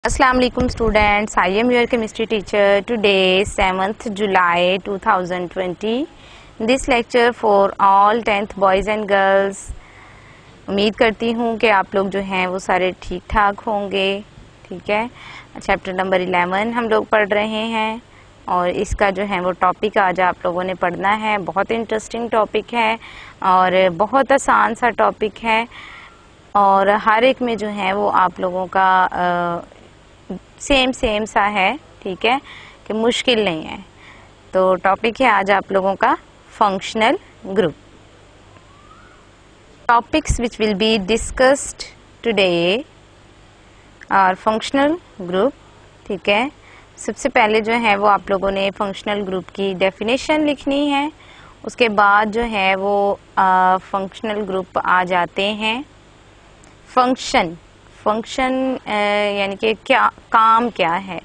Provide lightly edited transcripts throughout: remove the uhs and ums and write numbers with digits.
Assalamu alaikum students, I am your chemistry teacher. Today 7th July 2020. This lecture for all 10th boys and girls. उम्मीद करती हूँ कि आप लोग जो हैं वो सारे ठीक ठाक होंगे. ठीक है, चैप्टर नंबर 11 हम लोग पढ़ रहे हैं और इसका जो है वो टॉपिक आज आप लोगों ने पढ़ना है. बहुत इंटरेस्टिंग टॉपिक है और बहुत आसान सा टॉपिक है और हर एक में जो है वो आप लोगों का सेम सा है. ठीक है, कि मुश्किल नहीं है. तो टॉपिक है आज आप लोगों का functional group. Topics which will be discussed today are functional group. ठीक है, सबसे पहले जो है वो आप लोगों ने फंक्शनल ग्रुप की डेफिनेशन लिखनी है. उसके बाद जो है वो फंक्शनल ग्रुप आ जाते हैं. फंक्शन यानी कि क्या काम क्या है,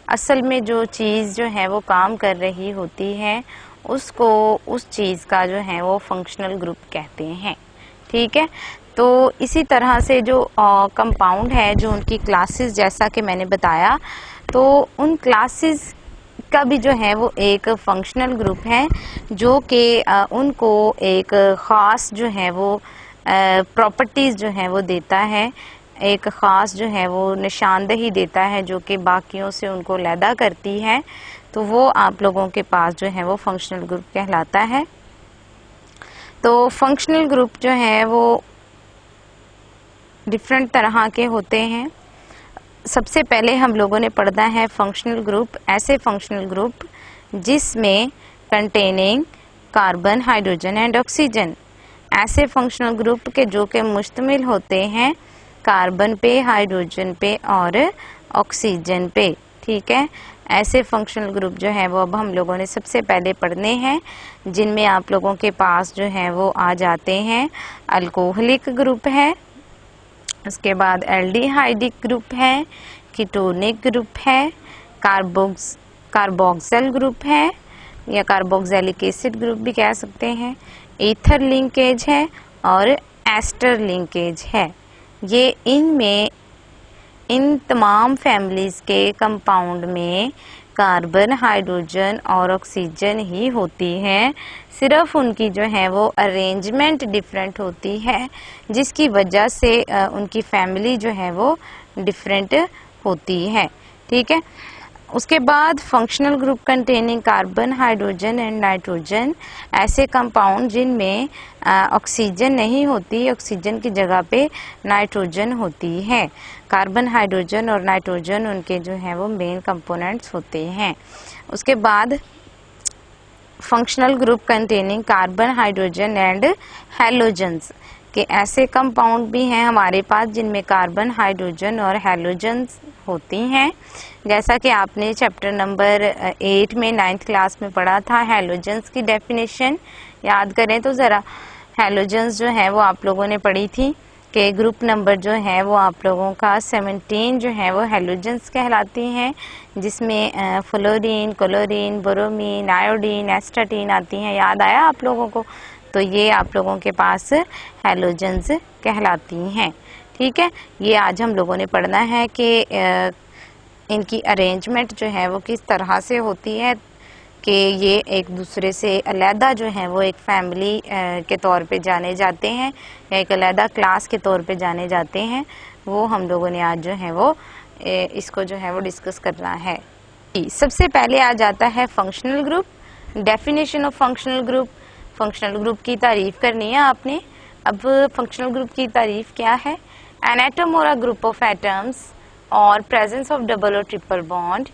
असल में जो चीज़ जो है वो काम कर रही होती है उसको उस चीज़ का जो है वो फंक्शनल ग्रुप कहते हैं. ठीक है, तो इसी तरह से जो कंपाउंड है, जो उनकी क्लासेस जैसा कि मैंने बताया, तो उन क्लासेस का भी जो है वो एक फंक्शनल ग्रुप है जो कि उनको एक ख़ास जो है वो प्रॉपर्टीज़ जो है वो देता है, एक ख़ास जो है वो निशानदही देता है जो कि बाकियों से उनको अलहदा करती है. तो वो आप लोगों के पास जो है वो फंक्शनल ग्रुप कहलाता है. तो फंक्शनल ग्रुप जो है वो डिफरेंट तरह के होते हैं. सबसे पहले हम लोगों ने पढ़ना है फंक्शनल ग्रुप, ऐसे फंक्शनल ग्रुप जिसमें containing carbon, hydrogen and oxygen. ऐसे फंक्शनल ग्रुप के जो कि मुश्तमिल होते हैं कार्बन पे, हाइड्रोजन पे और ऑक्सीजन पे. ठीक है, ऐसे फंक्शनल ग्रुप जो है वो अब हम लोगों ने सबसे पहले पढ़ने हैं, जिनमें आप लोगों के पास जो है वो आ जाते हैं अल्कोहलिक ग्रुप है, उसके बाद एल्डिहाइडिक ग्रुप है, कीटोनिक ग्रुप है, कार्बोक्सिल ग्रुप है या कार्बोक्सिलिक एसिड ग्रुप भी कह सकते हैं, ईथर लिंकेज है और एस्टर लिंकेज है. ये इन तमाम फैमिलीज के कंपाउंड में कार्बन, हाइड्रोजन और ऑक्सीजन ही होती है. सिर्फ उनकी जो है वो अरेंजमेंट डिफरेंट होती है जिसकी वजह से उनकी फैमिली जो है वो डिफरेंट होती है. ठीक है, उसके बाद functional group containing carbon, hydrogen and nitrogen. ऐसे कंपाउंड जिनमें ऑक्सीजन नहीं होती, ऑक्सीजन की जगह पे नाइट्रोजन होती है. कार्बन, हाइड्रोजन और नाइट्रोजन उनके जो है वो मेन कंपोनेंट्स होते हैं. उसके बाद functional group containing carbon, hydrogen and halogens के ऐसे कंपाउंड भी हैं हमारे पास जिनमें कार्बन, हाइड्रोजन और हैलोजन्स होती हैं. जैसा कि आपने चैप्टर नंबर 8 में 9th क्लास में पढ़ा था, हैलोजन्स की डेफिनेशन याद करें तो ज़रा. हैलोजन्स जो है वो आप लोगों ने पढ़ी थी कि ग्रुप नंबर जो है वो आप लोगों का 17 जो है वो हैलोजन्स कहलाती हैं, जिसमें फ्लोरीन, क्लोरीन, बोरोमीन, आयोडीन, एस्टाटीन आती हैं. याद आया आप लोगों को? तो ये आप लोगों के पास हैलोजन्स कहलाती हैं. ठीक है, ये आज हम लोगों ने पढ़ना है कि इनकी अरेंजमेंट जो है वो किस तरह से होती है कि ये एक दूसरे से अलहदा जो है वो एक फैमिली के तौर पे जाने जाते हैं या एक अलहदा क्लास के तौर पे जाने जाते हैं. वो हम लोगों ने आज जो है वो इसको जो है वो डिस्कस करना है. सबसे पहले आ जाता है functional group. Definition of functional group. Functional group की तारीफ करनी है आपने. अब फंक्शनल ग्रुप की तारीफ क्या है? एन एटम और अ ग्रुप ऑफ एटम्स और प्रेजेंस ऑफ डबल और ट्रिपल बॉन्ड.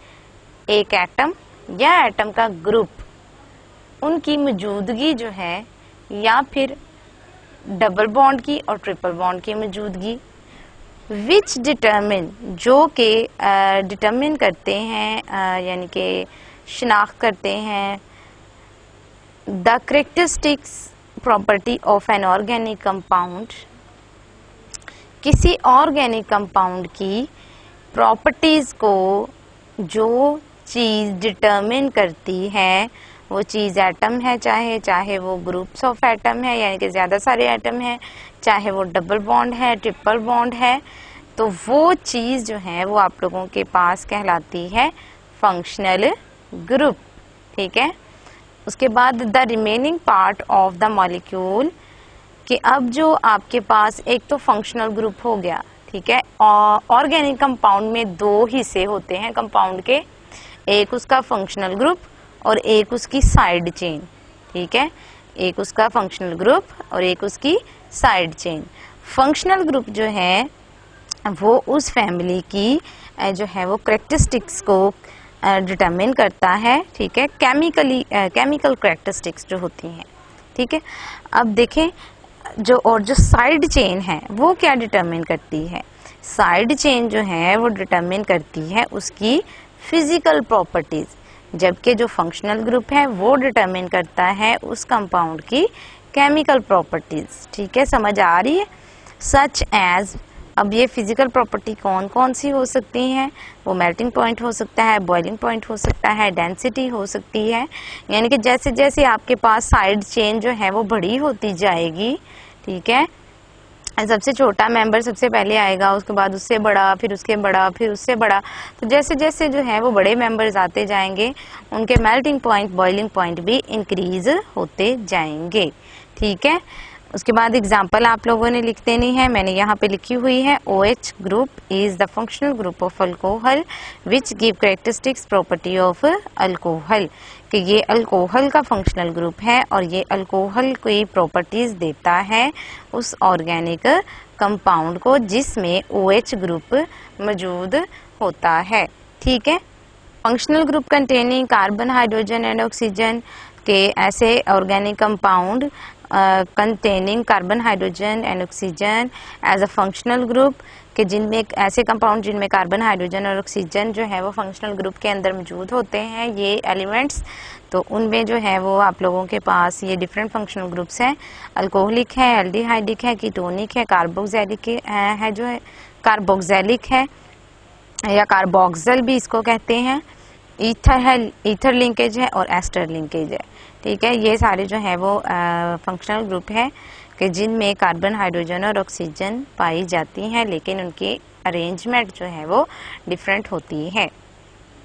एक एटम या एटम का ग्रुप, उनकी मौजूदगी जो है या फिर डबल बॉन्ड की और ट्रिपल बॉन्ड की मौजूदगी, विच डिटरमिन जो कि डिटरमिन करते हैं यानी कि शिनाख्त करते हैं the characteristics property of an organic compound. किसी ऑर्गेनिक कंपाउंड की प्रॉपर्टीज को जो चीज़ डिटरमिन करती है वो चीज़ एटम है, चाहे वो ग्रुप्स ऑफ एटम है यानी कि ज़्यादा सारे एटम हैं, चाहे वो डबल बॉन्ड है, ट्रिपल बॉन्ड है, तो वो चीज जो है वो आप लोगों के पास कहलाती है फंक्शनल ग्रुप। ठीक है, उसके बाद the remaining part of the molecule, कि अब जो आपके पास एक तो फंक्शनल ग्रुप हो गया, ठीक है, ऑर्गेनिक कंपाउंड में दो हिस्से होते हैं कंपाउंड के, एक उसका फंक्शनल ग्रुप और एक उसकी साइड चेन। ठीक है, एक उसका फंक्शनल ग्रुप और एक उसकी साइड चेन। फंक्शनल ग्रुप जो है वो उस फैमिली की जो है वो कैरेक्टरिस्टिक्स को डिटरमिन करता है। ठीक है, केमिकल कैरेक्टरिस्टिक्स जो होती हैं। ठीक है, अब देखें जो साइड चेन है वो क्या डिटरमिन करती है। साइड चेन जो है वो डिटरमिन करती है उसकी फिजिकल प्रॉपर्टीज, जबकि जो फंक्शनल ग्रुप है वो डिटरमिन करता है उस कंपाउंड की केमिकल प्रॉपर्टीज। ठीक है, समझ आ रही है। सच एज, अब ये फिजिकल प्रॉपर्टी कौन कौन सी हो सकती हैं, वो मेल्टिंग पॉइंट हो सकता है, बॉइलिंग पॉइंट हो सकता है, डेंसिटी हो सकती है। यानी कि जैसे जैसे आपके पास साइड चेन जो है वो बड़ी होती जाएगी, ठीक है, सबसे छोटा मेंबर सबसे पहले आएगा, उसके बाद उससे बड़ा, फिर उसके बड़ा, फिर उससे बड़ा, तो जैसे जैसे जो है वो बड़े मेंबर्स आते जाएंगे उनके मेल्टिंग पॉइंट, बॉइलिंग पॉइंट भी इंक्रीज होते जाएंगे। ठीक है, उसके बाद एग्जाम्पल आप लोगों ने लिख देनी है, मैंने यहाँ पे लिखी हुई है। OH group is the functional group of alcohol which give characteristics property of alcohol, कि ये अल्कोहल का फंक्शनल ग्रुप है और ये अल्कोहल की प्रॉपर्टीज देता है उस ऑर्गेनिक कंपाउंड को जिसमें OH ग्रुप मौजूद होता है। ठीक है, functional group containing carbon, hydrogen and oxygen, के ऐसे organic compound containing carbon, hydrogen and oxygen as a functional group, के जिनमें ऐसे कंपाउंड जिनमें कार्बन, हाइड्रोजन और ऑक्सीजन जो है वो फंक्शनल ग्रुप के अंदर मौजूद होते हैं, ये एलिमेंट्स, तो उनमें जो है वो आप लोगों के पास ये डिफरेंट फंक्शनल ग्रुप्स हैं। अल्कोहलिक है, एल्डिहाइडिक है, कीटोनिक है, कार्बोक्सिलिक है, जो है कार्बोक्सिलिक है या कार्बोक्सिल भी इसको कहते हैं, ईथर है, ईथर लिंकेज है और एस्टर लिंकेज है। ठीक है, ये सारे जो है वो फंक्शनल ग्रुप है कि जिनमें कार्बन, हाइड्रोजन और ऑक्सीजन पाई जाती हैं, लेकिन उनकी अरेंजमेंट जो है वो डिफरेंट होती है।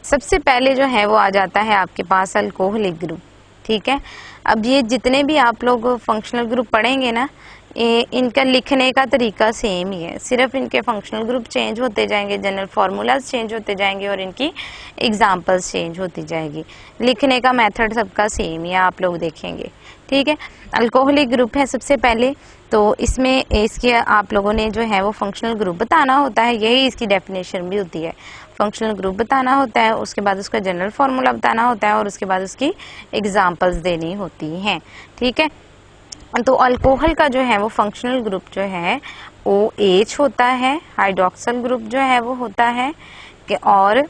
सबसे पहले जो है वो आ जाता है आपके पास अल्कोहलिक ग्रुप। ठीक है, अब ये जितने भी आप लोग फंक्शनल ग्रुप पढ़ेंगे ना, इनका लिखने का तरीका सेम ही है, सिर्फ इनके फंक्शनल ग्रुप चेंज होते जाएंगे, जनरल फार्मूलाज चेंज होते जाएंगे और इनकी एग्जांपल्स चेंज होती जाएगी। लिखने का मेथड सबका सेम ही है, आप लोग देखेंगे। ठीक है, अल्कोहलिक ग्रुप है सबसे पहले, तो इसमें इसके आप लोगों ने जो है वो फंक्शनल ग्रुप बताना होता है, यही इसकी डेफिनेशन भी होती है। फंक्शनल ग्रुप बताना होता है, उसके बाद उसका जनरल फार्मूला बताना होता है और उसके बाद उसकी एग्जांपल्स देनी होती हैं। ठीक है, तो अल्कोहल का जो है वो फंक्शनल ग्रुप जो है OH होता है, हाइड्रोक्सिल ग्रुप जो है वो होता है कि, और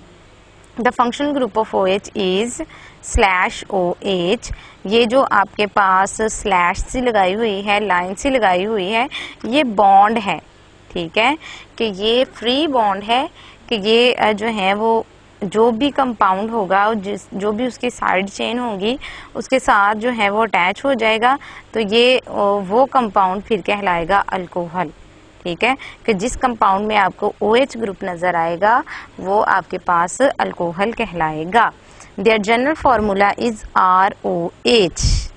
the functional group of OH is /OH। ये जो आपके पास स्लैश सी लगाई हुई है, लाइन सी लगाई हुई है, ये बॉन्ड है। ठीक है, कि ये फ्री बॉन्ड है, कि ये जो है वो जो भी कंपाउंड होगा, जो भी उसकी साइड चेन होगी उसके साथ जो है वो अटैच हो जाएगा, तो ये वो कंपाउंड फिर कहलाएगा अल्कोहल। ठीक है, कि जिस कंपाउंड में आपको OH ग्रुप नजर आएगा वो आपके पास अल्कोहल कहलाएगा। Their general formula is ROH।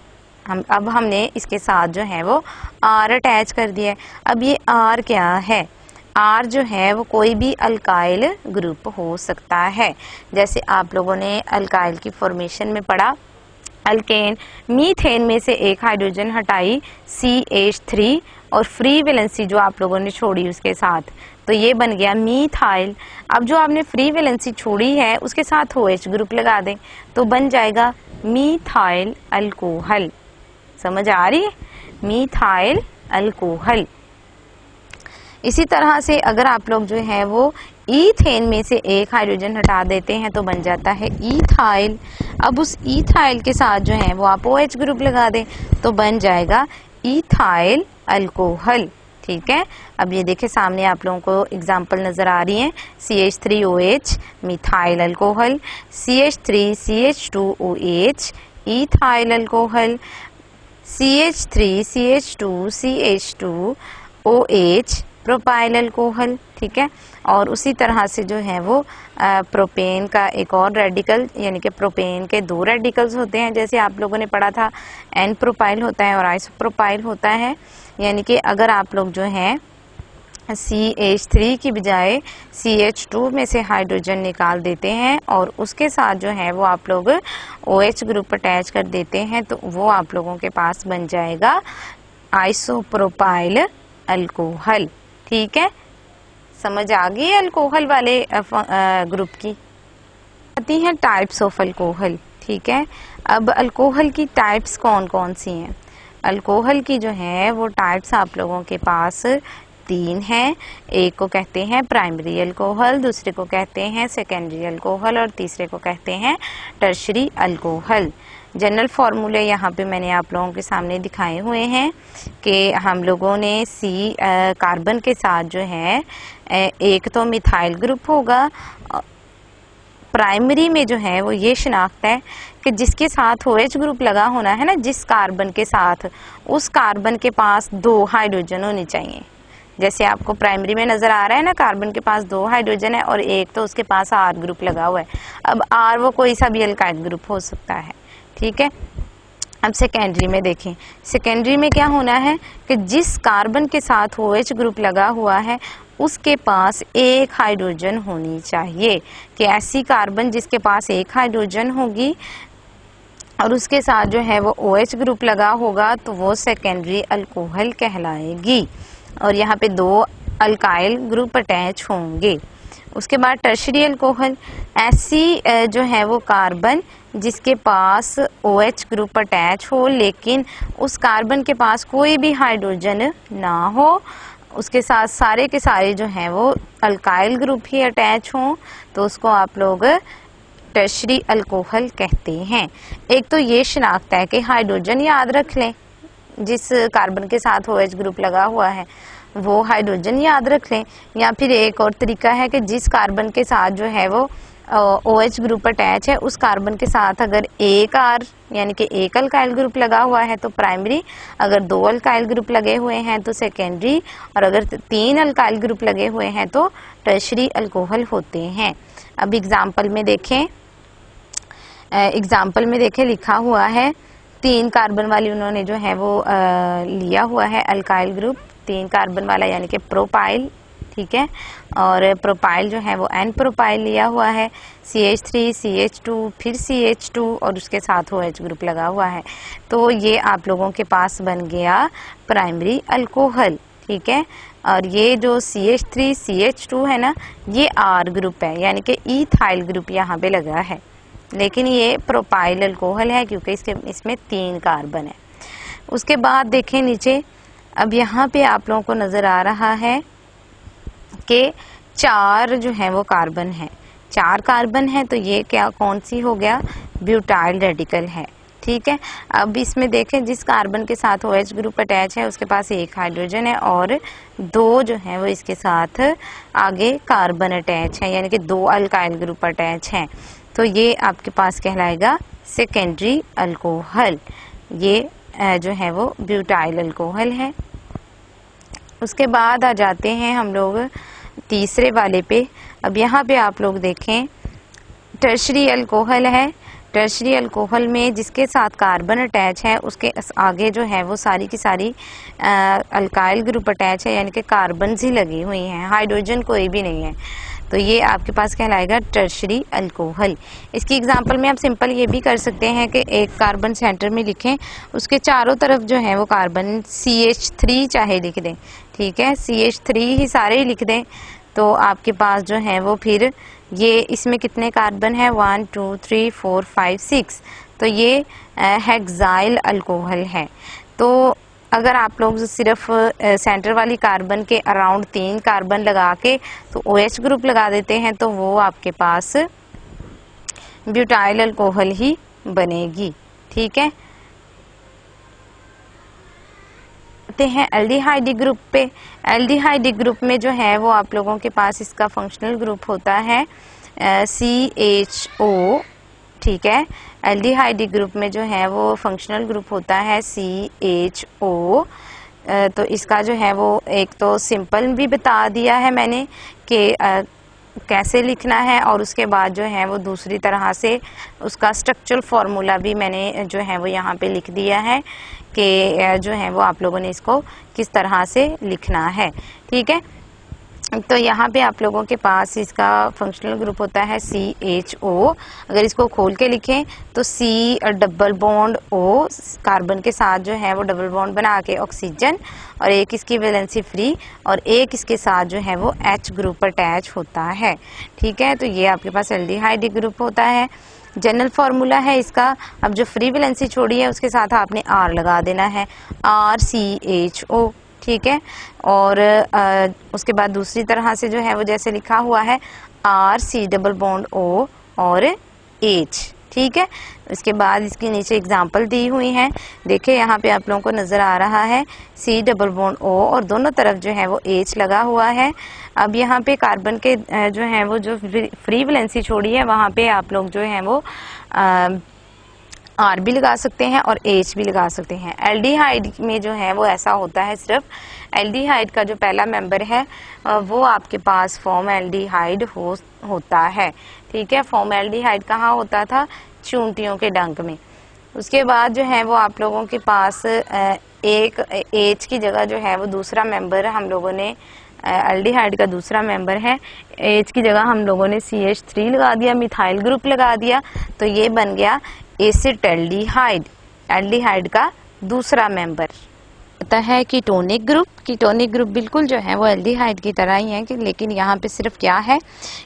अब हमने इसके साथ जो है वो R अटैच कर दिया है। अब ये R क्या है? R जो है वो कोई भी अल्काइल ग्रुप हो सकता है, जैसे आप लोगों ने अल्काइल की फॉर्मेशन में पढ़ा, अल्केन, मीथेन में से एक हाइड्रोजन हटाई CH3 और फ्री वैलेंसी जो आप लोगों ने छोड़ी उसके साथ, तो ये बन गया मीथाइल। अब जो आपने फ्री वैलेंसी छोड़ी है उसके साथ OH ग्रुप लगा दें तो बन जाएगा मीथाइल अल्कोहल। समझ आ रही है? Methyl alcohol. इसी तरह से अगर आप लोग जो है वो ईथेन में से एक हाइड्रोजन हटा देते हैं तो बन जाता है ईथाइल। अब उस ईथाइल के साथ जो है वो आप OH ग्रुप लगा दें तो बन जाएगा ईथाइल अल्कोहल। ठीक है, अब ये देखें सामने आप लोगों को एग्जांपल नजर आ रही हैं, CH3OH methyl alcohol, CH3CH2OH ethyl alcohol, CH3CH2CH2OH propyl alcohol, ठीक है। और उसी तरह से जो है वो प्रोपेन का एक और रेडिकल, यानी कि प्रोपेन के 2 रेडिकल्स होते हैं, जैसे आप लोगों ने पढ़ा था एन प्रोपाइल होता है और आइसोप्रोपाइल होता है। यानी कि अगर आप लोग जो है CH3 की बजाय CH2 में से हाइड्रोजन निकाल देते हैं और उसके साथ जो है वो आप लोग OH ग्रुप अटैच कर देते हैं, तो वो आप लोगों के पास बन जाएगा आइसोप्रोपाइल अल्कोहल, ठीक है। समझ आ गई अल्कोहल वाले ग्रुप की। आती हैं टाइप्स ऑफ अल्कोहल, ठीक है। अब अल्कोहल की टाइप्स कौन कौन सी हैं? अल्कोहल की जो है वो टाइप्स आप लोगों के पास 3 हैं। एक को कहते हैं प्राइमरी अल्कोहल, दूसरे को कहते हैं सेकेंडरी अल्कोहल और तीसरे को कहते हैं टर्शरी अल्कोहल। जनरल फार्मूले यहाँ पे मैंने आप लोगों के सामने दिखाए हुए हैं कि हम लोगों ने कार्बन के साथ जो है एक तो मिथाइल ग्रुप होगा। प्राइमरी में जो है वो ये शनाख्त है कि जिसके साथ OH ग्रुप लगा होना है ना, जिस कार्बन के साथ, उस कार्बन के पास 2 हाइड्रोजन होनी चाहिए। जैसे आपको प्राइमरी में नजर आ रहा है ना, कार्बन के पास 2 हाइड्रोजन है और एक तो उसके पास R ग्रुप लगा हुआ है। अब R वो कोई सा भी अल्काइल ग्रुप हो सकता है, ठीक है। अब सेकेंडरी में देखें, सेकेंडरी में क्या होना है कि जिस कार्बन के साथ OH ग्रुप लगा हुआ है उसके पास 1 हाइड्रोजन होनी चाहिए, कि ऐसी कार्बन जिसके पास 1 हाइड्रोजन होगी और उसके साथ जो है वो OH ग्रुप लगा होगा तो वो सेकेंडरी अल्कोहल कहलाएगी और यहाँ पे 2 अल्काइल ग्रुप अटैच होंगे। उसके बाद टर्शरी अल्कोहल, ऐसी जो है वो कार्बन जिसके पास OH ग्रुप अटैच हो लेकिन उस कार्बन के पास कोई भी हाइड्रोजन ना हो, उसके साथ सारे के सारे जो हैं वो अल्काइल ग्रुप ही अटैच हों, तो उसको आप लोग टर्शरी अल्कोहल कहते हैं। एक तो ये शनाख्त है कि हाइड्रोजन याद रख लें, जिस कार्बन के साथ OH ग्रुप लगा हुआ है वो हाइड्रोजन याद रख लें, या फिर एक और तरीका है कि जिस कार्बन के साथ जो है वो OH ग्रुप अटैच है उस कार्बन के साथ अगर 1 R यानी कि 1 अल्काइल ग्रुप लगा हुआ है तो प्राइमरी, अगर 2 अल्काइल ग्रुप लगे हुए हैं तो सेकेंडरी, और अगर 3 अल्काइल ग्रुप लगे हुए हैं तो टर्शरी अल्कोहल होते हैं। अब एग्जाम्पल में देखें, लिखा हुआ है 3 कार्बन वाली उन्होंने जो है वो लिया हुआ है अल्काइल ग्रुप, 3 कार्बन वाला यानी कि प्रोपाइल, ठीक है। और प्रोपाइल जो है वो एन प्रोपाइल लिया हुआ है, CH3 CH2 फिर CH2 और उसके साथ OH ग्रुप लगा हुआ है, तो ये आप लोगों के पास बन गया प्राइमरी अल्कोहल, ठीक है। और ये जो CH3 CH2 है ना, ये R ग्रुप है यानी कि इथाइल ग्रुप यहाँ पे लगा है, लेकिन ये प्रोपाइल अल्कोहल है क्योंकि इसमें 3 कार्बन है। उसके बाद देखें नीचे, अब यहाँ पे आप लोगों को नजर आ रहा है कि 4 जो है वो कार्बन है, 4 कार्बन है, तो ये क्या कौन सी हो गया, ब्यूटाइल रेडिकल है, ठीक है। अब इसमें देखें जिस कार्बन के साथ OH ग्रुप अटैच है उसके पास 1 हाइड्रोजन है और 2 जो है वो इसके साथ आगे कार्बन अटैच है यानी कि 2 अल्काइल ग्रुप अटैच हैं, तो ये आपके पास कहलाएगा सेकेंडरी अल्कोहल, ये जो है वो ब्यूटाइल अल्कोहल है। उसके बाद आ जाते हैं हम लोग तीसरे वाले पे। अब यहाँ पे आप लोग देखें टर्शरी अल्कोहल है, टर्शरी अल्कोहल में जिसके साथ कार्बन अटैच है उसके आगे जो है वो सारी की सारी अल्काइल ग्रुप अटैच है यानी कि कार्बन ही लगी हुई हैं, हाइड्रोजन कोई भी नहीं है, तो ये आपके पास कहलाएगा टर्शरी अल्कोहल। इसकी एग्जांपल में आप सिंपल ये भी कर सकते हैं कि एक कार्बन सेंटर में लिखें, उसके चारों तरफ जो है वो कार्बन CH3 चाहे लिख दें, ठीक है, CH3 ही सारे ही लिख दें, तो आपके पास जो है वो फिर ये इसमें कितने कार्बन है 1 2 3 4 5 6, तो ये हेक्साइल अल्कोहल है। तो अगर आप लोग सिर्फ सेंटर वाली कार्बन के अराउंड 3 कार्बन लगा के तो OH ग्रुप लगा देते हैं तो वो आपके पास ब्यूटाइल अल्कोहल ही बनेगी, ठीक है। आते हैं एल्डिहाइड ग्रुप पे। एल्डिहाइड ग्रुप में जो है वो आप लोगों के पास इसका फंक्शनल ग्रुप होता है CHO, ठीक है। एल्डिहाइड ग्रुप में जो है वो फंक्शनल ग्रुप होता है CHO, तो इसका जो है वो एक तो सिंपल भी बता दिया है मैंने कि कैसे लिखना है, और उसके बाद जो है वो दूसरी तरह से उसका स्ट्रक्चरल फार्मूला भी मैंने जो है वो यहाँ पे लिख दिया है कि जो है वो आप लोगों ने इसको किस तरह से लिखना है। ठीक है, तो यहाँ पे आप लोगों के पास इसका फंक्शनल ग्रुप होता है CHO। अगर इसको खोल के लिखें तो C double bond O, carbon के साथ जो है वो डबल बॉन्ड बना के ऑक्सीजन, और एक इसकी वैलेंसी फ्री, और एक इसके साथ जो है वो H ग्रुप अटैच होता है। ठीक है, तो ये आपके पास एल्डिहाइड ग्रुप होता है। जनरल फार्मूला है इसका, अब जो फ्री वैलेंसी छोड़ी है उसके साथ आपने R लगा देना है, RCHO। ठीक है, और उसके बाद दूसरी तरह से जो है वो जैसे लिखा हुआ है RC डबल बॉन्ड O और H। ठीक है, इसके बाद इसके नीचे एग्जाम्पल दी हुई हैं, देखिए यहाँ पे आप लोगों को नज़र आ रहा है C डबल बॉन्ड O और दोनों तरफ जो है वो H लगा हुआ है। अब यहाँ पे कार्बन के जो है वो जो फ्री वैलेंसी छोड़ी है वहाँ पे आप लोग जो है वो R भी लगा सकते हैं और H भी लगा सकते हैं। एल्डिहाइड में जो है वो ऐसा होता है, सिर्फ एल्डिहाइड का जो पहला मेंबर है वो आपके पास फॉर्मएल्डिहाइड होता है। ठीक है, फॉर्मएल्डिहाइड कहाँ होता था? चूंटियों के डंक में। उसके बाद जो है वो आप लोगों के पास एक H की जगह जो है वो दूसरा मेंबर हम लोगों ने एल्डिहाइड का दूसरा मेंबर है, H की जगह हम लोगों ने CH3 लगा दिया, मिथाइल ग्रुप लगा दिया, तो ये बन गया एसिटाल्डिहाइड, एल्डिहाइड का दूसरा मेंबर होता है। कीटोनिक ग्रुप, कीटोनिक ग्रुप बिल्कुल जो है वो एल्डिहाइड की तरह ही है, लेकिन यहाँ पे सिर्फ क्या है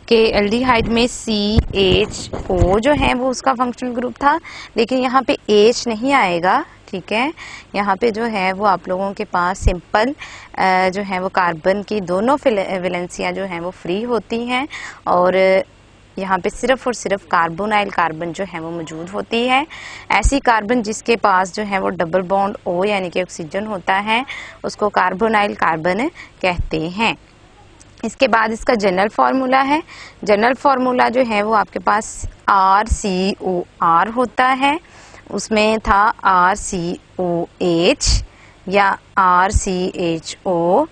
कि एल्डिहाइड में CHO जो है वो उसका फंक्शनल ग्रुप था, लेकिन यहाँ पे H नहीं आएगा। ठीक है, यहाँ पे जो है वो आप लोगों के पास सिंपल जो है वो कार्बन की दोनों वैलेंसियाँ जो हैं वो फ्री होती हैं, और यहाँ पे सिर्फ और सिर्फ कार्बोनाइल कार्बन जो है वो मौजूद होती है। ऐसी कार्बन जिसके पास जो है वो डबल बॉन्ड O यानी कि ऑक्सीजन होता है उसको कार्बोनाइल कार्बन कहते हैं। इसके बाद इसका जनरल फार्मूला है, जनरल फार्मूला जो है वो आपके पास RCOR होता है, उसमें था RCOH या RCHO,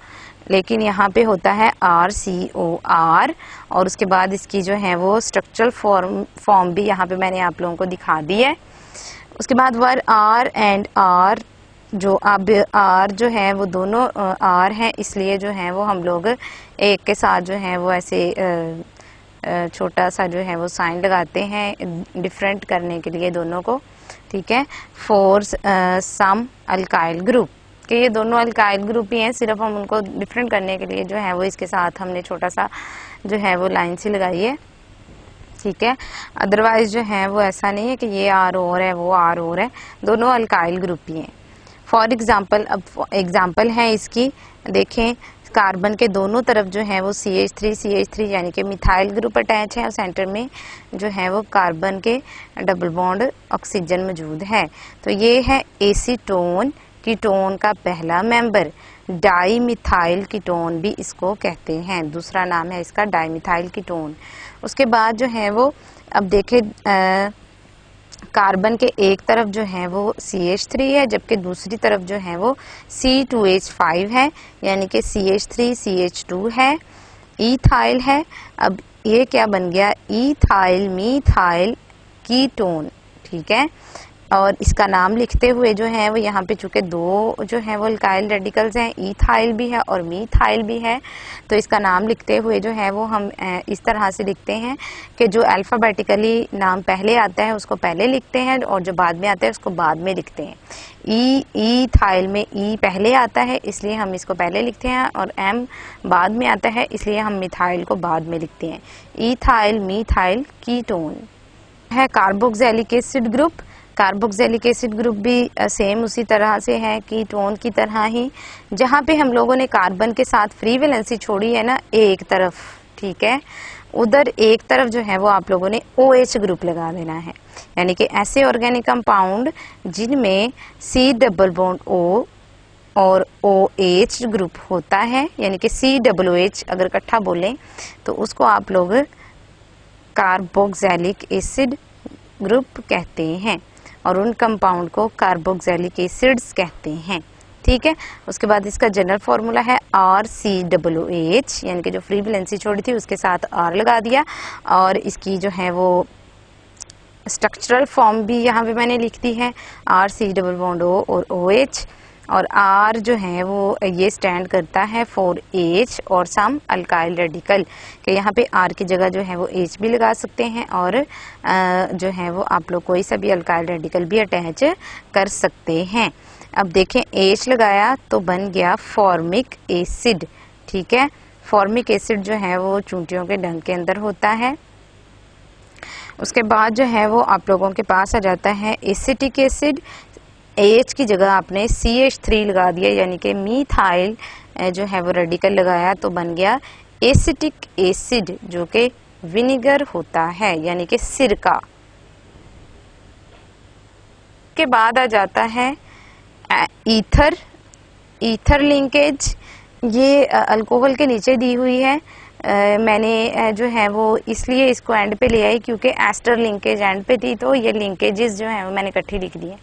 लेकिन यहाँ पे होता है RCOR, और उसके बाद इसकी जो है वो स्ट्रक्चरल फॉर्म भी यहाँ पे मैंने आप लोगों को दिखा दी है। उसके बाद वर R एंड R, जो अब R जो है वो दोनों R हैं, इसलिए जो है वो हम लोग एक के साथ जो है वो ऐसे छोटा सा जो है वो साइन लगाते हैं डिफरेंट करने के लिए दोनों को। ठीक है, फॉर सम अल्काइल ग्रुप, कि ये दोनों अल्काइल ग्रुप ही हैं, सिर्फ हम उनको डिफरेंट करने के लिए जो है वो इसके साथ हमने छोटा सा जो है वो लाइन सी लगाई है। ठीक है, अदरवाइज जो है वो ऐसा नहीं है कि ये R और है वो R और है, दोनों अल्काइल ग्रुप ही हैं। फॉर एग्जांपल, अब एग्जांपल है इसकी, देखें कार्बन के दोनों तरफ जो है वो CH3 यानी कि मिथाइल ग्रुप अटैच है, और सेंटर में जो है वो कार्बन के डबल बॉन्ड ऑक्सीजन मौजूद है। तो ये है एसीटोन, कीटोन का पहला मेंबर। डाईमिथाइल कीटोन भी इसको कहते हैं, दूसरा नाम है इसका डाईमिथाइल कीटोन। उसके बाद जो है वो अब देखें कार्बन के एक तरफ जो है वो CH3 है, जबकि दूसरी तरफ जो है वो C2H5 है, यानी कि CH3CH2 है, इथाइल है। अब ये क्या बन गया? Ethyl methyl ketone. ठीक है, और इसका नाम लिखते हुए जो है वो यहाँ पे चूंकि दो जो है वो अल्काइल रेडिकल्स हैं, इथाइल भी है और मीथाइल भी है, तो इसका नाम लिखते हुए जो है वो हम इस तरह से लिखते हैं कि जो अल्फ़ाबेटिकली नाम पहले आता है उसको पहले लिखते हैं, और जो बाद में आता है उसको बाद में लिखते हैं। इथाइल में ई पहले आता है इसलिए हम इसको पहले लिखते हैं, और एम बाद में आता है इसलिए हम मिथाइल को बाद में लिखते हैं। इथाइल मीथाइल कीटोन है। Carboxylic acid group, carboxylic acid group भी सेम उसी तरह से है कीटोन की तरह ही, जहाँ पे हम लोगों ने कार्बन के साथ फ्री वैलेंसी छोड़ी है ना एक तरफ, ठीक है, उधर एक तरफ जो है वो आप लोगों ने OH ग्रुप लगा देना है, यानी कि ऐसे ऑर्गेनिक कंपाउंड जिनमें C डबल बॉन्ड O और OH ग्रुप होता है, यानी कि COOH अगर इकट्ठा बोलें तो उसको आप लोग कार्बोक्सिलिक एसिड ग्रुप कहते हैं, और उन कंपाउंड को कार्बोक्सिलिक एसिड्स कहते हैं। ठीक है। उसके बाद इसका जनरल फॉर्मूला है RCOOH, यानी कि जो फ्री वैलेंसी छोड़ी थी उसके साथ R लगा दिया, और इसकी जो है वो स्ट्रक्चरल फॉर्म भी यहाँ पे मैंने लिख दी है, RC⋯O और OH, और R जो है वो ये स्टैंड करता है फॉर H और सम अल्काइल रेडिकल, कि यहाँ पे R की जगह जो है वो H भी लगा सकते हैं, और जो है वो आप लोग कोई सा भी अल्काइल रेडिकल भी अटैच कर सकते हैं। अब देखें H लगाया तो बन गया फॉर्मिक एसिड, ठीक है। फॉर्मिक एसिड जो है वो चूंटियों के डंक के अंदर होता है। उसके बाद जो है वो आप लोगों के पास आ जाता है एसिटिक एसिड। H की जगह आपने CH3 लगा दिया, यानी कि मीथाइल जो है वो रेडिकल लगाया, तो बन गया एसिटिक एसिड, जो कि विनेगर होता है, यानी कि सिरका। के बाद आ जाता है ईथर लिंकेज। ये अल्कोहल के नीचे दी हुई है, मैंने जो है वो इसलिए इसको एंड पे ले आई क्योंकि एस्टर लिंकेज एंड पे थी, तो ये लिंकेजेस जो है वो मैंने इकट्ठी लिख दी है,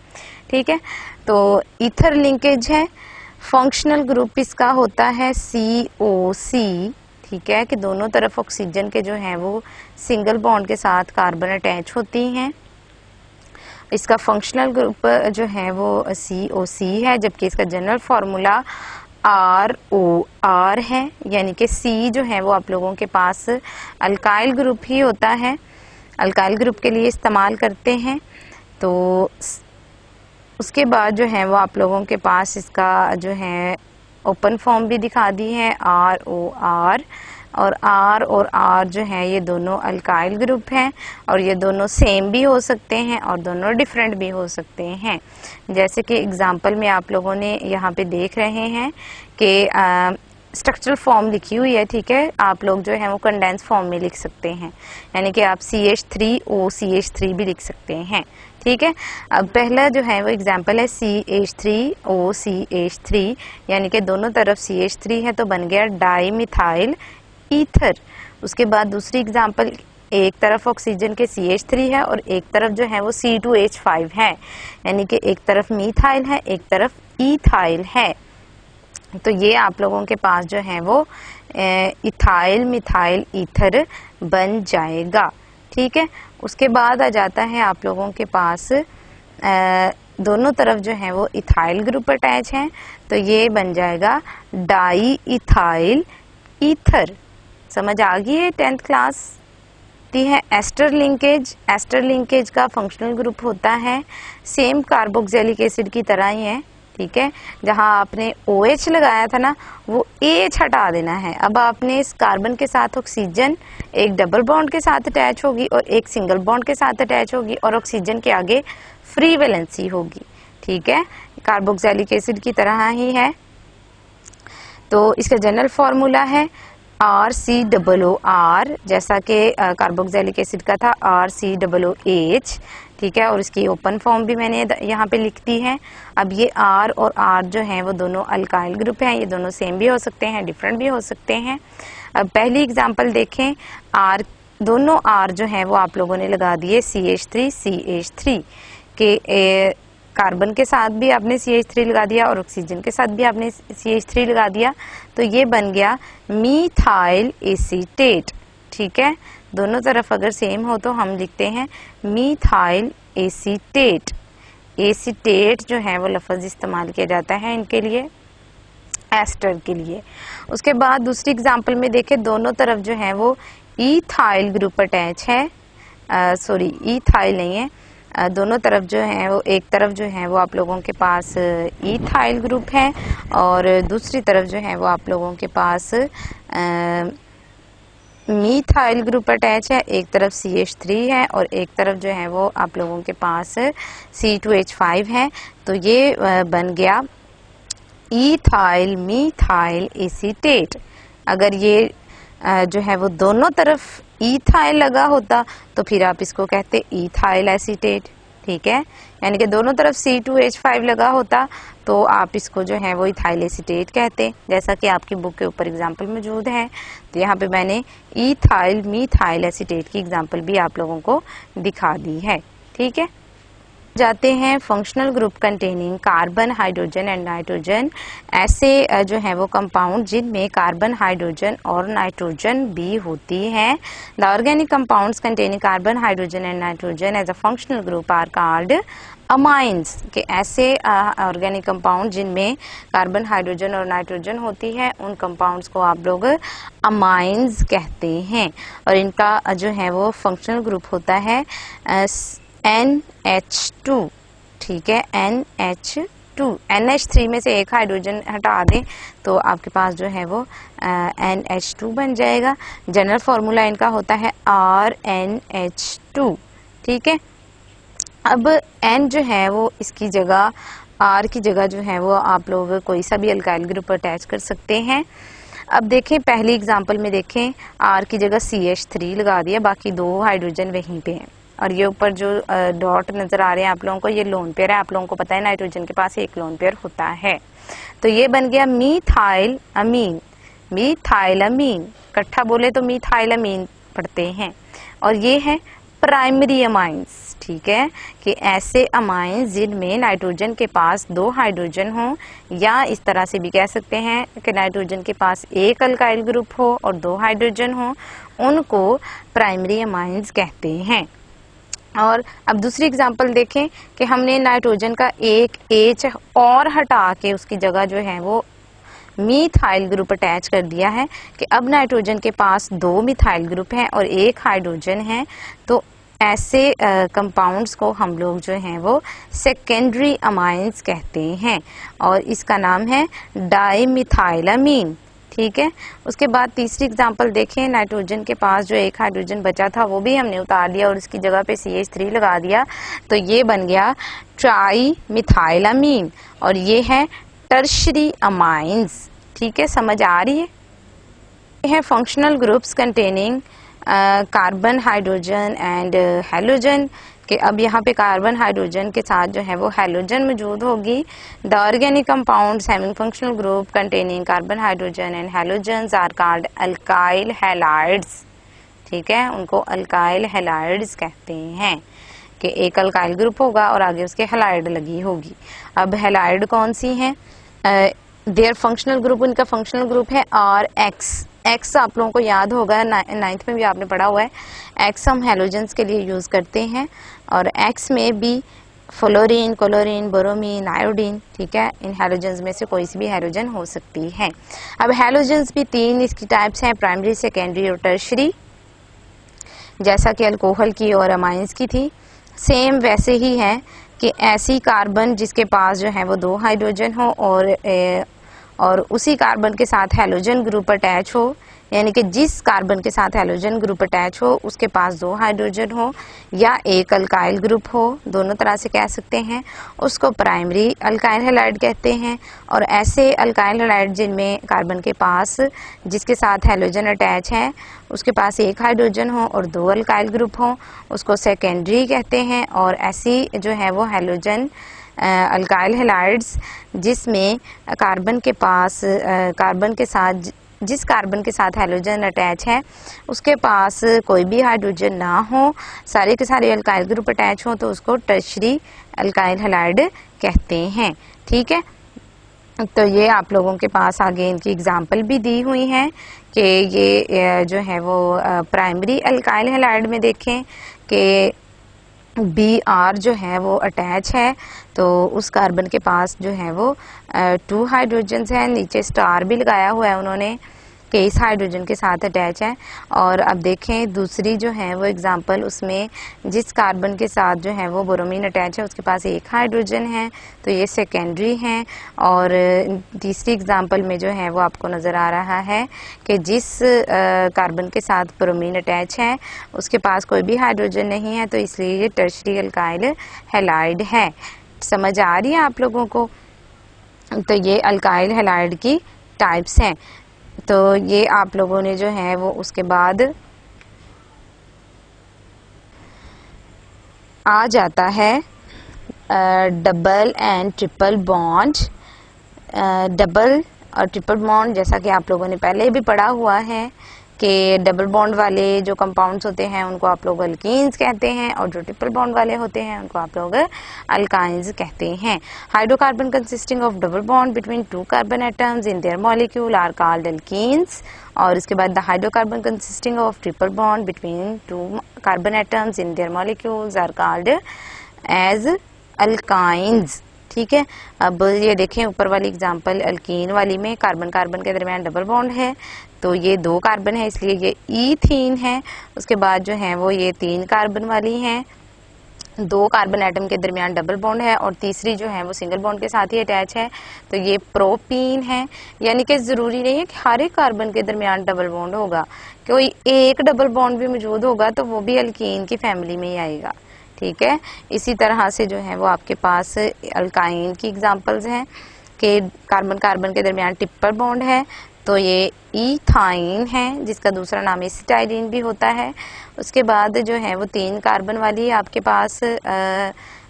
ठीक है। तो ईथर लिंकेज है, फंक्शनल ग्रुप इसका होता है COC, ठीक है, कि दोनों तरफ ऑक्सीजन के जो है वो सिंगल बॉन्ड के साथ कार्बन अटैच होती हैं। इसका फंक्शनल ग्रुप जो है वो COC है, जबकि इसका जनरल फॉर्मूला ROR है, यानी कि C जो है वो आप लोगों के पास अल्काइल ग्रुप ही होता है, अल्काइल ग्रुप के लिए इस्तेमाल करते हैं। तो उसके बाद जो है वो आप लोगों के पास इसका जो है ओपन फॉर्म भी दिखा दी है, ROR, और R और R जो है ये दोनों अल्काइल ग्रुप हैं, और ये दोनों सेम भी हो सकते हैं और दोनों डिफरेंट भी हो सकते हैं। जैसे कि एग्जांपल में आप लोगों ने यहाँ पे देख रहे हैं कि स्ट्रक्चरल फॉर्म लिखी हुई है, ठीक है, आप लोग जो है वो कंडेंस फॉर्म में लिख सकते हैं, यानी कि आप CH3OCH3 भी लिख सकते हैं, ठीक है। अब पहला जो है वो एग्जांपल है CH3OCH3, यानी कि दोनों तरफ CH3 है, तो बन गया डाई मिथाइल ईथर। उसके बाद दूसरी एग्जांपल, एक तरफ ऑक्सीजन के CH3 है और एक तरफ जो है वो C2H5 है, यानी कि एक तरफ मीथाइल है, एक तरफ ईथाइल है, तो ये आप लोगों के पास जो है वो इथाइल मिथाइल ईथर बन जाएगा, ठीक है। उसके बाद आ जाता है आप लोगों के पास दोनों तरफ जो है वो इथाइल ग्रुप अटैच है, तो ये बन जाएगा डाई इथाइल ईथर। समझ आ गई है 10th क्लास? ती है एस्टर लिंकेज। एस्टर लिंकेज का फंक्शनल ग्रुप होता है सेम कार्बोक्सिलिक एसिड की तरह ही है, ठीक है। जहां आपने OH लगाया था ना, वो H हटा देना है। अब आपने इस कार्बन के साथ ऑक्सीजन एक डबल बॉन्ड के साथ अटैच होगी और एक सिंगल बॉन्ड के साथ अटैच होगी, और ऑक्सीजन के आगे फ्री वैलेंसी होगी, ठीक है, कार्बोक्सिलिक एसिड की तरह ही है। तो इसका जनरल फॉर्मूला है RCOOR, जैसा कि कार्बोक्सिलिक एसिड का था RCOOH, ठीक है, और इसकी ओपन फॉर्म भी मैंने यहाँ पे लिख दी है। अब ये R और R जो हैं वो दोनों अल्काइल ग्रुप हैं, ये दोनों सेम भी हो सकते हैं, डिफरेंट भी हो सकते हैं। अब पहली एग्जांपल देखें, R, दोनों R जो हैं वो आप लोगों ने लगा दिए CH3 के कार्बन के साथ भी आपने CH3 लगा दिया और ऑक्सीजन के साथ भी आपने CH3 लगा दिया, तो ये बन गया मीथाइल एसीटेट, ठीक है। दोनों तरफ अगर सेम हो तो हम लिखते हैं मीथाइल एसीटेट। एसीटेट जो है वो लफ्ज इस्तेमाल किया जाता है इनके लिए, एस्टर के लिए। उसके बाद दूसरी एग्जांपल में देखें, दोनों तरफ जो है वो ईथाइल ग्रुप अटैच है, सॉरी ईथाइल नहीं है, दोनों तरफ जो है वो, एक तरफ जो है वो आप लोगों के पास ईथाइल ग्रुप है और दूसरी तरफ जो है वो आप लोगों के पास मीथाइल ग्रुप अटैच है। एक तरफ CH3 है और एक तरफ जो है वो आप लोगों के पास C2H5 है, तो ये बन गया ईथाइल मीथाइल एसीटेट। अगर ये जो है वो दोनों तरफ ईथाइल लगा होता तो फिर आप इसको कहते ईथाइल एसीटेट, ठीक है, यानी कि दोनों तरफ C2H5 लगा होता तो आप इसको जो है वो इथाइल एसीटेट कहते, जैसा कि आपकी बुक के ऊपर एग्जांपल मौजूद है। तो यहाँ पे मैंने ईथाइल मीथाइल एसीटेट की एग्जांपल भी आप लोगों को दिखा दी है, ठीक है। जाते हैं functional group containing carbon, hydrogen and nitrogen. ऐसे जो है वो कंपाउंड जिनमें कार्बन, हाइड्रोजन और नाइट्रोजन भी होती है। The organic compounds containing carbon, hydrogen and nitrogen as a functional group are called amines. के ऐसे ऑर्गेनिक कंपाउंड जिनमें कार्बन, हाइड्रोजन और नाइट्रोजन होती है उन कंपाउंड्स को आप लोग अमाइंस कहते हैं। और इनका जो है वो फंक्शनल ग्रुप होता है NH2। ठीक है, NH2। NH3 में से एक हाइड्रोजन हटा दें तो आपके पास जो है वो NH2 बन जाएगा। जनरल फॉर्मूला इनका होता है RNH2। ठीक है, अब N जो है वो इसकी जगह, R की जगह जो है वो आप लोग कोई सा भी अल्काइल ग्रुप अटैच कर सकते हैं। अब देखें पहली एग्जांपल में देखें, R की जगह CH3 लगा दिया, बाकी दो हाइड्रोजन वहीं पे हैं। और ये ऊपर जो डॉट नजर आ रहे हैं आप लोगों को, ये लोन पेयर है। आप लोगों को पता है नाइट्रोजन के पास एक लोन पेयर होता है। तो ये बन गया मीथाइल अमीन। मीथाइल अमीन इकट्ठा बोले तो मीथाइल अमीन पढ़ते हैं। और ये है प्राइमरी अमाइंस। ठीक है, कि ऐसे अमाइंस जिनमें नाइट्रोजन के पास दो हाइड्रोजन हो, या इस तरह से भी कह सकते हैं कि नाइट्रोजन के पास एक अल्काइल ग्रुप हो और दो हाइड्रोजन हो, उनको प्राइमरी अमाइंस कहते हैं। और अब दूसरी एग्जांपल देखें कि हमने नाइट्रोजन का एक H और हटा के उसकी जगह जो है वो मीथाइल ग्रुप अटैच कर दिया है कि अब नाइट्रोजन के पास दो मिथाइल ग्रुप हैं और एक हाइड्रोजन है। तो ऐसे कंपाउंड्स को हम लोग जो हैं वो सेकेंडरी अमाइंस कहते हैं और इसका नाम है डाइमिथाइलामीन। ठीक है, उसके बाद तीसरी एग्जांपल देखें, नाइट्रोजन के पास जो एक हाइड्रोजन बचा था वो भी हमने उतार दिया और उसकी जगह पे CH3 लगा दिया, तो ये बन गया ट्राइमिथाइलामीन और ये है टर्शरी अमाइंस। ठीक है, समझ आ रही है? ये है functional groups containing carbon, hydrogen and halogen. कि अब यहाँ पे कार्बन, हाइड्रोजन के साथ जो है वो हैलोजन मौजूद होगी। The organic compounds having functional group containing carbon, hydrogen and halogens are called alkyl halides. ठीक है, उनको अल्काइल हैलाइड्स कहते हैं कि एक अल्काइल ग्रुप होगा और आगे उसके हैलाइड लगी होगी। अब हैलाइड कौन सी हैं? देयर फंक्शनल ग्रुप, उनका फंक्शनल ग्रुप है RX। एक्स आप लोगों को याद होगा, 9th में भी आपने पढ़ा हुआ है। एक्स हम हैलोजेंस के लिए यूज करते हैं और एक्स में भी फ्लोरीन, क्लोरीन, बोरोमीन, आयोडीन। ठीक है, इन हैलोजेंस में से कोई सी भी हैलोजन हो सकती है। अब हैलोजेंस भी तीन इसकी टाइप्स हैं, प्राइमरी, सेकेंडरी और टर्शरी, जैसा कि अल्कोहल की और अमाइंस की थी। सेम वैसे ही है कि ऐसी कार्बन जिसके पास जो है वो दो हाइड्रोजन हो और उसी कार्बन के साथ हैलोजन ग्रुप अटैच हो, यानी कि जिस कार्बन के साथ हैलोजन ग्रुप अटैच हो उसके पास दो हाइड्रोजन हो या एक अल्काइल ग्रुप हो, दोनों तरह से कह सकते हैं, उसको प्राइमरी अल्काइल हैलाइड कहते हैं। और ऐसे अल्काइल हैलाइड जिनमें कार्बन के पास जिसके साथ हैलोजन अटैच है उसके पास एक हाइड्रोजन हो और दो अल्काइल ग्रुप हो, उसको सेकेंडरी कहते हैं। और ऐसी जो है वो हैलोजन अल्काइल हैलाइड्स जिसमें कार्बन के पास कार्बन के साथ जिस कार्बन के साथ हैलोजन अटैच है उसके पास कोई भी हाइड्रोजन ना हो, सारे के सारे अल्काइल ग्रुप अटैच हो, तो उसको टर्शरी अल्काइल हैलाइड कहते हैं। ठीक है, तो ये आप लोगों के पास आगे इनकी एग्जांपल भी दी हुई है कि ये जो है वो प्राइमरी अल्काइल हैलाइड में देखें कि Br जो है वो अटैच है, तो उस कार्बन के पास जो है वो 2 हाइड्रोजन्स हैं, नीचे स्टार भी लगाया हुआ है उन्होंने कि इस हाइड्रोजन के साथ अटैच है। और अब देखें दूसरी जो है वो एग्जांपल, उसमें जिस कार्बन के साथ जो है वो बोरोमीन अटैच है उसके पास एक हाइड्रोजन है, तो ये सेकेंडरी हैं। और तीसरी एग्जांपल में जो है वो आपको नज़र आ रहा है कि जिस कार्बन के साथ ब्रोमीन अटैच है उसके पास कोई भी हाइड्रोजन नहीं है, तो इसलिए ये टर्शरी अल्काइल हैलाइड है। समझ आ रही है आप लोगों को? तो ये अल्काइल हैलाइड की टाइप्स हैं। तो ये आप लोगों ने जो है वो उसके बाद आ जाता है double and triple bond. Double और ट्रिपल बॉन्ड जैसा कि आप लोगों ने पहले भी पढ़ा हुआ है कि डबल बॉन्ड वाले जो कंपाउंड्स होते हैं उनको आप लोग अल्कीन्स कहते हैं और जो ट्रिपल बॉन्ड वाले होते हैं उनको आप लोग अल्काइंस कहते हैं। Hydrocarbon consisting of double bond between two carbon atoms in their molecule are called alkenes. और इसके बाद the hydrocarbon consisting of triple bond between two carbon atoms in their molecules are called as alkynes. ठीक है, अब ये देखें ऊपर वाली एग्जांपल अल्कीन वाली में कार्बन कार्बन के दरमियान डबल बॉन्ड है, तो ये 2 कार्बन है इसलिए ये ईथीन है। उसके बाद जो है वो ये 3 कार्बन वाली हैं, 2 कार्बन एटम के दरमियान डबल बॉन्ड है और तीसरी जो है वो सिंगल बॉन्ड के साथ ही अटैच है, तो ये प्रोपीन है। यानी कि जरूरी नहीं है कि हर एक कार्बन के दरमियान डबल बॉन्ड होगा, कोई एक डबल बॉन्ड भी मौजूद होगा तो वो भी अल्कीन की फैमिली में ही आएगा। ठीक है, इसी तरह से जो है वो आपके पास अल्काइन की एग्जांपल्स हैं कि कार्बन कार्बन के दरमियान ट्रिपल बॉन्ड है, तो ये ईथाइन है जिसका दूसरा नाम एसिटाइलिन भी होता है। उसके बाद जो है वो 3 कार्बन वाली आपके पास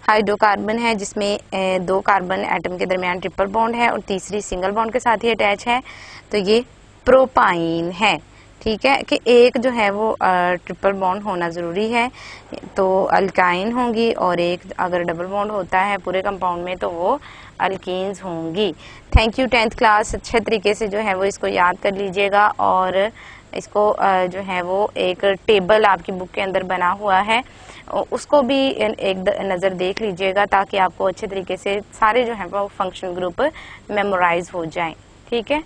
हाइड्रोकार्बन है जिसमें 2 कार्बन एटम के दरमियान ट्रिपल बॉन्ड है और तीसरी सिंगल बॉन्ड के साथ ही अटैच है, तो ये प्रोपाइन है। ठीक है, कि एक जो है वो ट्रिपल बॉन्ड होना ज़रूरी है तो अल्काइन होंगी और एक अगर डबल बॉन्ड होता है पूरे कंपाउंड में तो वो अल्कीन्स होंगी। थैंक यू 10th क्लास, अच्छे तरीके से जो है वो इसको याद कर लीजिएगा और इसको जो है वो एक टेबल आपकी बुक के अंदर बना हुआ है उसको भी एक नज़र देख लीजिएगा ताकि आपको अच्छे तरीके से सारे जो है वो फंक्शन ग्रुप मेमोराइज हो जाएं। ठीक है।